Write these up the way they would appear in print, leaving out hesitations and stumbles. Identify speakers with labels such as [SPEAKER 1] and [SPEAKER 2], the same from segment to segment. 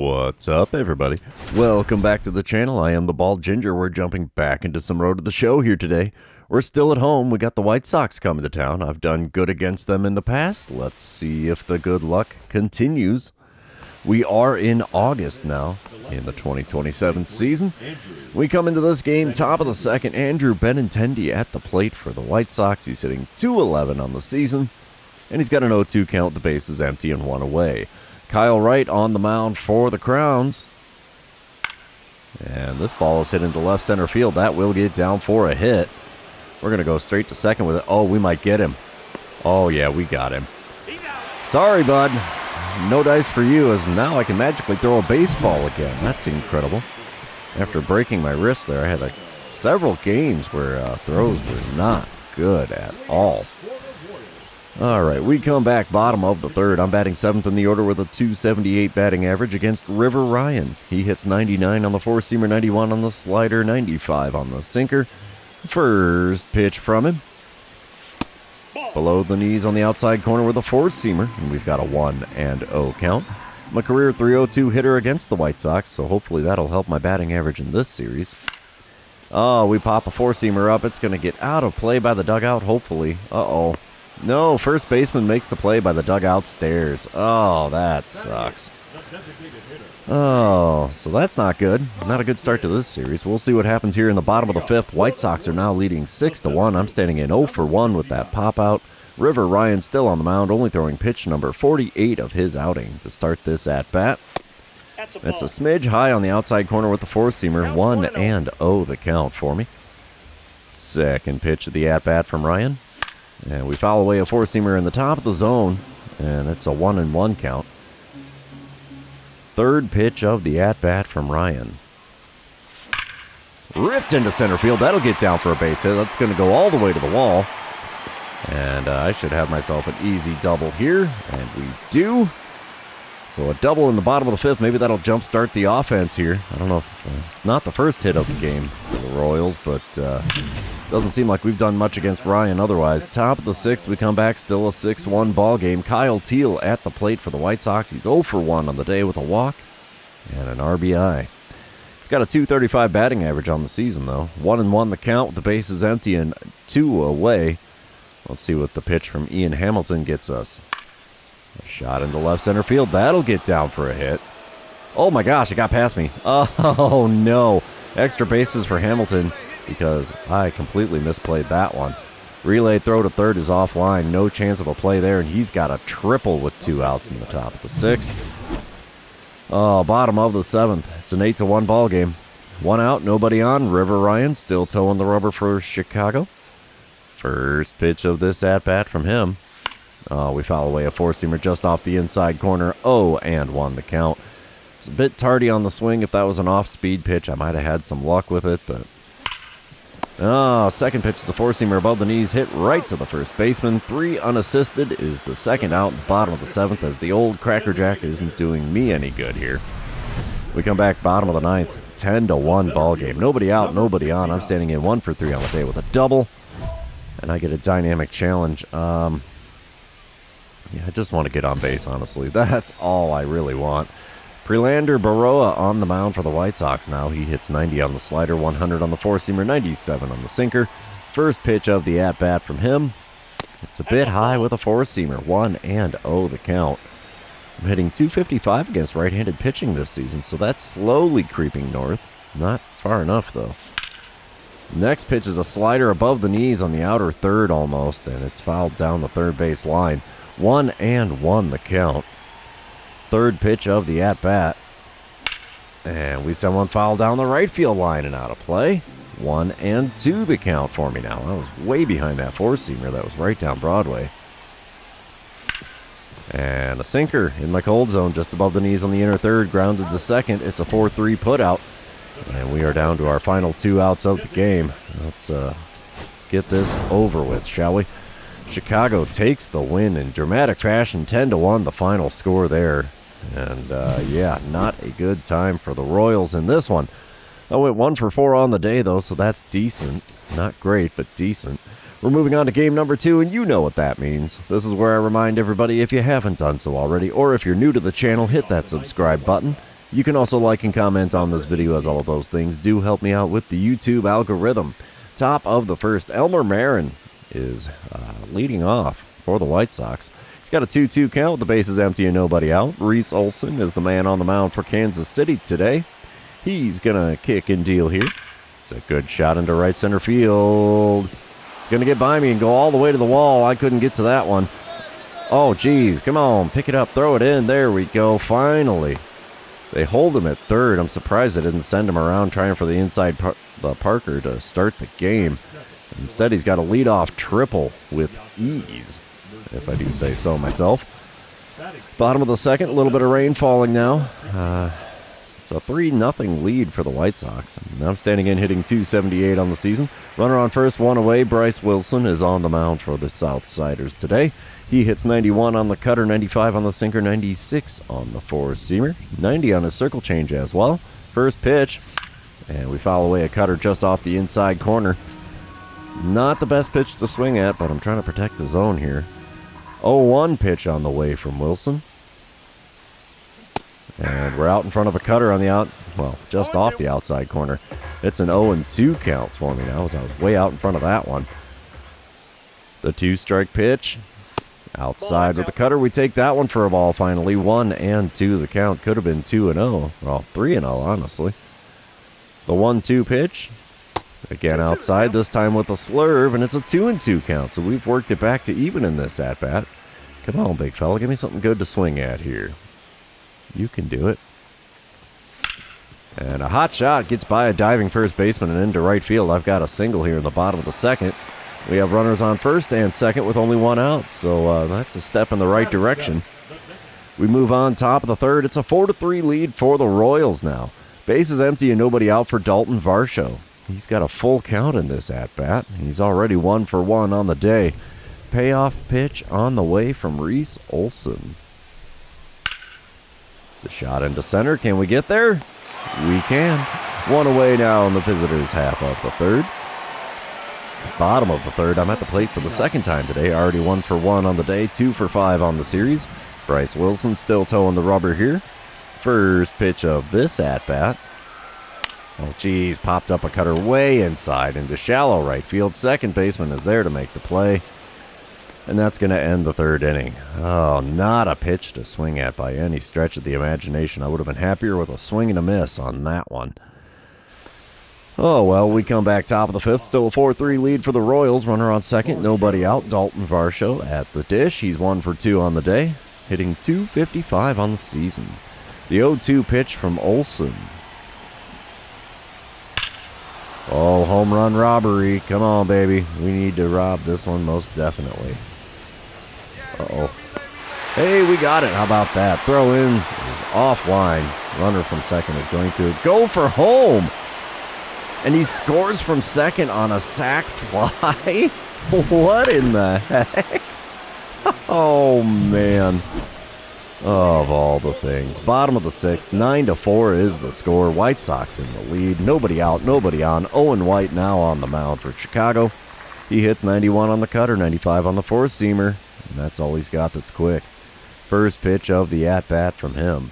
[SPEAKER 1] What's up, everybody? Welcome back to the channel. I am the Bald Ginger. We're jumping back into some Road to the Show here today. We're still at home. We got the White Sox coming to town. I've done good against them in the past. Let's see if the good luck continues. We are in August now in the 2027 season. We come into this game top of the second. Andrew Benintendi at the plate for the White Sox. He's hitting .211 on the season, and he's got an 0-2 count. The base is empty and one away. Kyle Wright on the mound for the Crowns. And this ball is hit into left center field. That will get down for a hit. We're going to go straight to second with it. Oh, we might get him. Oh, yeah, we got him. Sorry, bud. No dice for you, as now I can magically throw a baseball again. That's incredible. After breaking my wrist there, I had several games where throws were not good at all. All right, we come back bottom of the third. I'm batting seventh in the order with a .278 batting average against River Ryan. He hits 99 on the four-seamer, 91 on the slider, 95 on the sinker. First pitch from him. Below the knees on the outside corner with a four-seamer, and we've got a 1-0 count. I'm a career .302 hitter against the White Sox, so hopefully that'll help my batting average in this series. Oh, we pop a four-seamer up. It's going to get out of play by the dugout, hopefully. Uh-oh. No, first baseman makes the play by the dugout stairs. Oh, that sucks. Oh, so that's not good. Not a good start to this series. We'll see what happens here in the bottom of the fifth. White Sox are now leading 6-1. I'm standing in 0 for 1 with that pop-out. River Ryan still on the mound, only throwing pitch number 48 of his outing to start this at-bat. That's a smidge high on the outside corner with the four-seamer. 1-0 the count for me. Second pitch of the at-bat from Ryan. And we foul away a four-seamer in the top of the zone, and it's a 1-1 count. Third pitch of the at-bat from Ryan. Ripped into center field. That'll get down for a base hit. That's going to go all the way to the wall. And I should have myself an easy double here, and we do. So a double in the bottom of the fifth. Maybe that'll jumpstart the offense here. I don't know if it's not the first hit of the game for the Royals, but doesn't seem like we've done much against Ryan otherwise. Top of the sixth, we come back, still a 6-1 ball game. Kyle Teal at the plate for the White Sox. He's 0 for 1 on the day with a walk and an RBI. He's got a .235 batting average on the season, though. 1-1 the count with the bases empty and 2 away. Let's see what the pitch from Ian Hamilton gets us. A shot into left center field. That'll get down for a hit. Oh my gosh, it got past me. Oh no. Extra bases for Hamilton because I completely misplayed that one. Relay throw to third is offline. No chance of a play there, and he's got a triple with 2 outs in the top of the sixth. Oh, bottom of the seventh. It's an 8-1 ball game. 1 out, nobody on. River Ryan still towing the rubber for Chicago. First pitch of this at-bat from him. Oh, we foul away a four-seamer just off the inside corner. 0-1 the count. It's a bit tardy on the swing. If that was an off-speed pitch, I might have had some luck with it, but... Oh, second pitch is a four-seamer above the knees, hit right to the first baseman. 3 unassisted is the second out, bottom of the seventh, as the old Cracker Jack isn't doing me any good here. We come back bottom of the ninth, 10-1 ball game. Nobody out, nobody on. I'm standing in 1 for 3 on the day with a double, and I get a dynamic challenge. Yeah, I just want to get on base, honestly. That's all I really want. Prelander Baroa on the mound for the White Sox now. He hits 90 on the slider, 100 on the four-seamer, 97 on the sinker. First pitch of the at-bat from him. It's a bit high with a four-seamer, 1-0 the count. I'm hitting .255 against right-handed pitching this season, so that's slowly creeping north. Not far enough, though. Next pitch is a slider above the knees on the outer third almost, and it's fouled down the third base line. 1-1 the count. Third pitch of the at-bat. And we send one foul down the right field line and out of play. 1-2 the count for me now. I was way behind that four-seamer. That was right down Broadway. And a sinker in my cold zone just above the knees on the inner third. Grounded to second. It's a 4-3 putout. And we are down to our final 2 outs of the game. Let's get this over with, shall we? Chicago takes the win in dramatic fashion, 10-1, the final score there. And, yeah, not a good time for the Royals in this one. I went 1 for 4 on the day, though, so that's decent. Not great, but decent. We're moving on to game number 2, and you know what that means. This is where I remind everybody, if you haven't done so already, or if you're new to the channel, hit that subscribe button. You can also like and comment on this video, as all of those things do help me out with the YouTube algorithm. Top of the first, Elmer Marin is leading off for the White Sox. He's got a 2-2 count with the bases empty and nobody out. Reese Olson is the man on the mound for Kansas City today. He's going to kick and deal here. It's a good shot into right center field. It's going to get by me and go all the way to the wall. I couldn't get to that one. Oh, geez. Come on. Pick it up. Throw it in. There we go. Finally. They hold him at third. I'm surprised they didn't send him around trying for the inside Parker to start the game. Instead, he's got a leadoff triple with ease, if I do say so myself. Bottom of the second, a little bit of rain falling now. It's a 3-0 lead for the White Sox. Now I'm standing in, hitting .278 on the season. Runner on first, one away. Bryce Wilson is on the mound for the Southsiders today. He hits 91 on the cutter, 95 on the sinker, 96 on the four-seamer, 90 on his circle change as well. First pitch, and we foul away a cutter just off the inside corner. Not the best pitch to swing at, but I'm trying to protect the zone here. 0-1 pitch on the way from Wilson. And we're out in front of a cutter on the just off the outside corner. It's an 0-2 count for me now, as I was way out in front of that one. The 2-strike pitch. Outside with the cutter. We take that one for a ball finally. 1-2 the count. Could have been 2-0. Well, 3-0, honestly. The 1-2 pitch. Again outside, this time with a slurve, and it's a 2-2 count. So we've worked it back to even in this at-bat. Come on, big fella. Give me something good to swing at here. You can do it. And a hot shot gets by a diving first baseman and into right field. I've got a single here in the bottom of the second. We have runners on first and second with only one out, so that's a step in the right direction. We move on, top of the third. It's a 4-3 lead for the Royals now. Bases empty and nobody out for Dalton Varsho. He's got a full count in this at-bat. He's already 1 for 1 on the day. Payoff pitch on the way from Reese Olson. It's a shot into center. Can we get there? We can. One away now in the visitors' half of the third. Bottom of the third, I'm at the plate for the second time today. Already 1 for 1 on the day, 2 for 5 on the series. Bryce Wilson still towing the rubber here. First pitch of this at-bat. Oh, geez, popped up a cutter way inside into shallow right field. Second baseman is there to make the play. And that's going to end the third inning. Oh, not a pitch to swing at by any stretch of the imagination. I would have been happier with a swing and a miss on that one. Oh, well, we come back top of the fifth. Still a 4-3 lead for the Royals. Runner on second, nobody out. Dalton Varsho at the dish. He's 1 for 2 on the day, hitting .255 on the season. The 0-2 pitch from Olson. Oh, home run robbery. Come on, baby. We need to rob this one most definitely. Uh-oh. Hey, we got it. How about that? Throw in is offline. Runner from second is going to go for home. And he scores from second on a sac fly? What in the heck? Oh, man. Of all the things. Bottom of the sixth, 9-4 is the score. White Sox in the lead. Nobody out, nobody on. Owen White now on the mound for Chicago. He hits 91 on the cutter, 95 on the four-seamer. And that's all he's got that's quick. First pitch of the at-bat from him.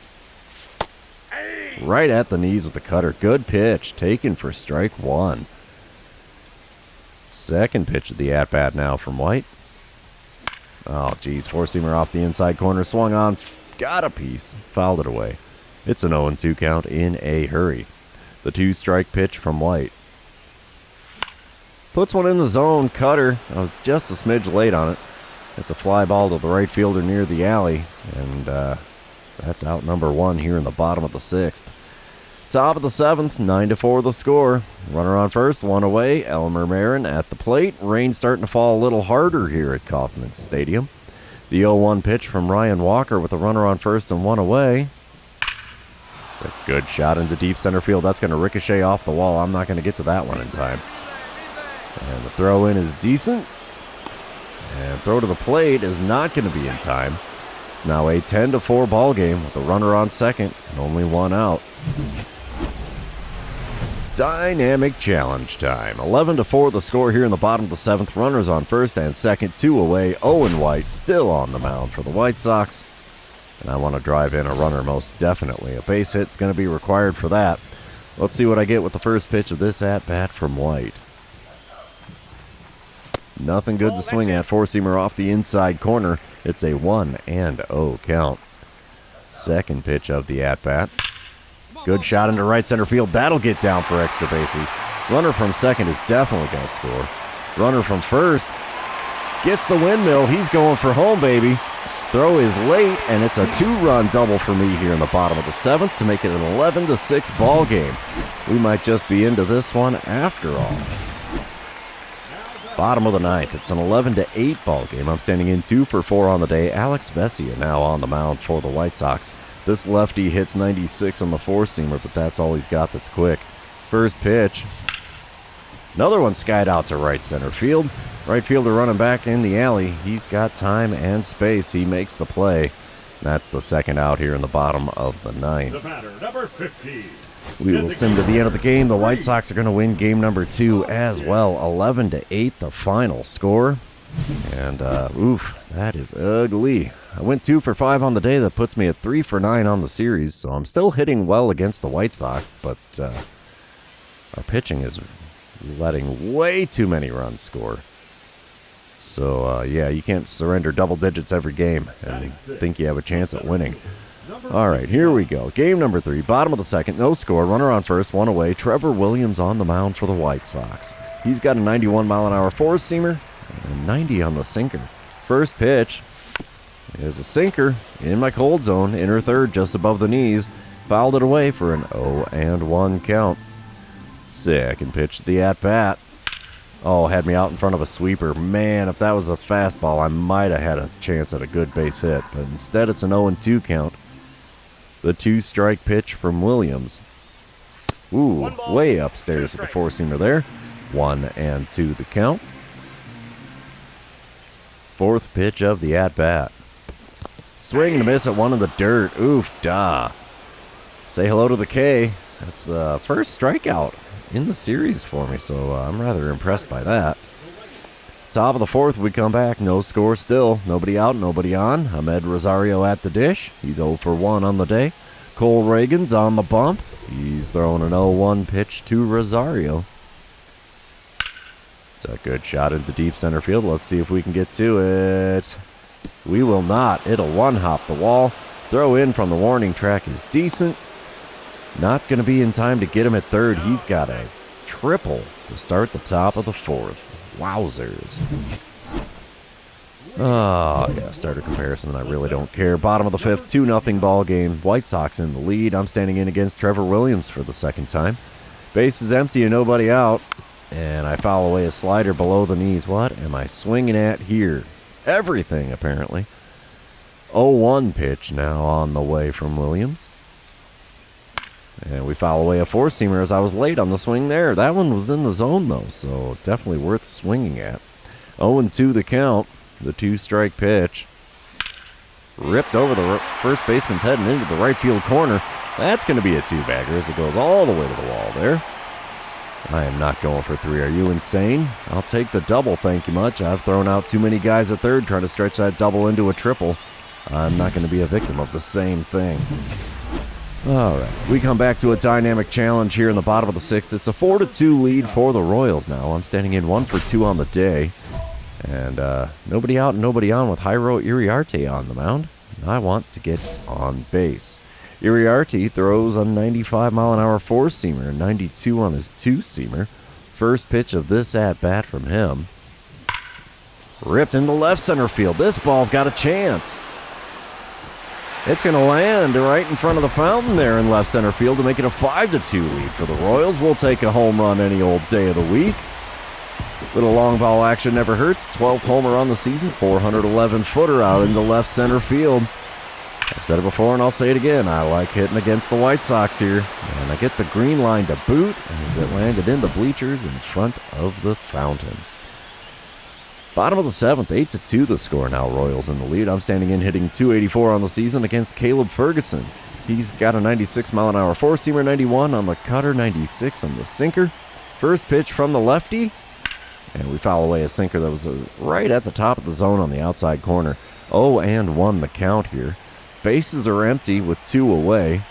[SPEAKER 1] Right at the knees with the cutter. Good pitch. Taken for strike one. Second pitch of the at-bat now from White. Oh, geez. Four-seamer off the inside corner. Swung on. Got a piece. Fouled it away. It's an 0-2 count in a hurry. The 2-strike pitch from White. Puts one in the zone. Cutter. I was just a smidge late on it. It's a fly ball to the right fielder near the alley. And that's out number 1 here in the bottom of the sixth. Top of the seventh, 9-4 the score. Runner on first, one away. Elmer Marin at the plate. Rain starting to fall a little harder here at Kauffman Stadium. The 0-1 pitch from Ryan Walker with a runner on first and one away. It's a good shot into deep center field. That's going to ricochet off the wall. I'm not going to get to that one in time. And the throw in is decent. And throw to the plate is not going to be in time. Now a 10-4 ball game with a runner on second and only one out. Dynamic challenge time. 11-4 the score here in the bottom of the seventh. Runners on first and second, 2 away. Owen White still on the mound for the White Sox. And I want to drive in a runner most definitely. A base hit's going to be required for that. Let's see what I get with the first pitch of this at-bat from White. Nothing good to swing at. Four-seamer off the inside corner. It's a 1-0 count. Second pitch of the at-bat. Good shot into right center field. That'll get down for extra bases. Runner from second is definitely going to score. Runner from first gets the windmill. He's going for home, baby. Throw is late, and it's a 2-run double for me here in the bottom of the 7th to make it an 11-6 ball game. We might just be into this one after all. Bottom of the 9th, it's an 11-8 ball game. I'm standing in 2 for 4 on the day. Alex Vesia now on the mound for the White Sox. This lefty hits 96 on the four-seamer, but that's all he's got that's quick. First pitch. Another one skied out to right center field. Right fielder running back in the alley. He's got time and space. He makes the play. That's the second out here in the bottom of the 9th.
[SPEAKER 2] The batter, number 15.
[SPEAKER 1] We will sim to the end of the game. The White Sox are going to win game number 2 as well. 11-8, the final score. And, oof, that is ugly. I went 2 for 5 on the day. That puts me at 3 for 9 on the series. So I'm still hitting well against the White Sox, but our pitching is letting way too many runs score. So, yeah, you can't surrender double digits every game and think you have a chance at winning. All right, here we go. Game number 3, bottom of the 2nd, no score. Runner on first, 1 away. Trevor Williams on the mound for the White Sox. He's got a 91-mile-an-hour four-seamer and 90 on the sinker. First pitch is a sinker in my cold zone, inner third, just above the knees. Fouled it away for an 0-1 count. Second pitch to the at-bat. Oh, had me out in front of a sweeper. Man, if that was a fastball, I might have had a chance at a good base hit. But instead, it's an 0-2 count. The 2-strike pitch from Williams. Ooh, way upstairs with the four-seamer there. 1-2 the count. Fourth pitch of the at-bat. Swing and a miss at one in the dirt. Oof, da. Say hello to the K. That's the first strikeout in the series for me, so I'm rather impressed by that. Top of the 4th, we come back. No score still. Nobody out, nobody on. Ahmed Rosario at the dish. He's 0 for 1 on the day. Cole Reagan's on the bump. He's throwing an 0-1 pitch to Rosario. It's a good shot into deep center field. Let's see if we can get to it. We will not. It'll one-hop the wall. Throw in from the warning track is decent. Not going to be in time to get him at third. He's got a triple to start the top of the 4th. Wowzers. Oh, yeah, starter comparison. I really don't care. Bottom of the 5th, 2-0 ball game. White Sox in the lead. I'm standing in against Trevor Williams for the second time. Base is empty and nobody out. And I foul away a slider below the knees. What am I swinging at here? Everything, apparently. 0-1 pitch now on the way from Williams. And we foul away a four-seamer as I was late on the swing there. That one was in the zone, though, so definitely worth swinging at. 0-2 the count. The 2-strike pitch. Ripped over the first baseman's head and into the right field corner. That's going to be a 2-bagger as it goes all the way to the wall there. I am not going for 3. Are you insane? I'll take the double, thank you much. I've thrown out too many guys at third trying to stretch that double into a triple. I'm not going to be a victim of the same thing. All right, we come back to a dynamic challenge here in the bottom of the 6th. It's a 4-2 lead for the Royals now. I'm standing in 1 for 2 on the day. And nobody out and nobody on with Jairo Iriarte on the mound. I want to get on base. Iriarte throws a 95-mile-an-hour four-seamer, 92 on his two-seamer. First pitch of this at-bat from him. Ripped into left center field. This ball's got a chance. It's going to land right in front of the fountain there in left center field to make it a 5-2 lead for the Royals. We'll take a home run any old day of the week. Little long ball action never hurts. 12th homer on the season, 411-footer out into left center field. I've said it before and I'll say it again. I like hitting against the White Sox here. And I get the green line to boot as it landed in the bleachers in front of the fountain. Bottom of the 7th, 8-2 the score now. Royals in the lead. I'm standing in hitting .284 on the season against Caleb Ferguson. He's got a 96-mile-an-hour four-seamer, 91 on the cutter, 96 on the sinker. First pitch from the lefty. And we foul away a sinker that was right at the top of the zone on the outside corner. 0-1 the count here. Bases are empty with 2 away.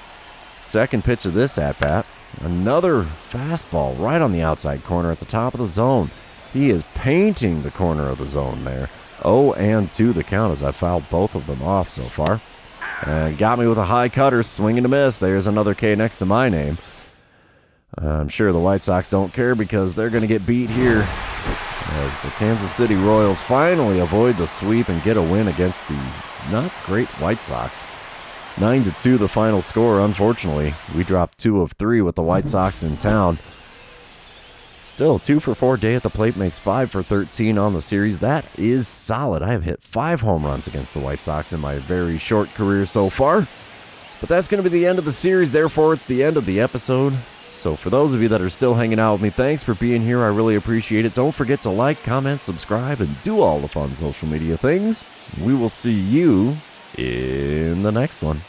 [SPEAKER 1] Second pitch of this at-bat. Another fastball right on the outside corner at the top of the zone. He is painting the corner of the zone there. 0-2 the count as I fouled both of them off so far. And got me with a high cutter, swing and a miss. There's another K next to my name. I'm sure the White Sox don't care because they're going to get beat here as the Kansas City Royals finally avoid the sweep and get a win against the not great White Sox. 9-2 the final score. Unfortunately, we dropped 2 of 3 with the White Sox in town. Still, 2 for 4 day at the plate makes 5 for 13 on the series. That is solid. I have hit 5 home runs against the White Sox in my very short career so far. But that's going to be the end of the series. Therefore, it's the end of the episode. So for those of you that are still hanging out with me, thanks for being here. I really appreciate it. Don't forget to like, comment, subscribe, and do all the fun social media things. We will see you in the next one.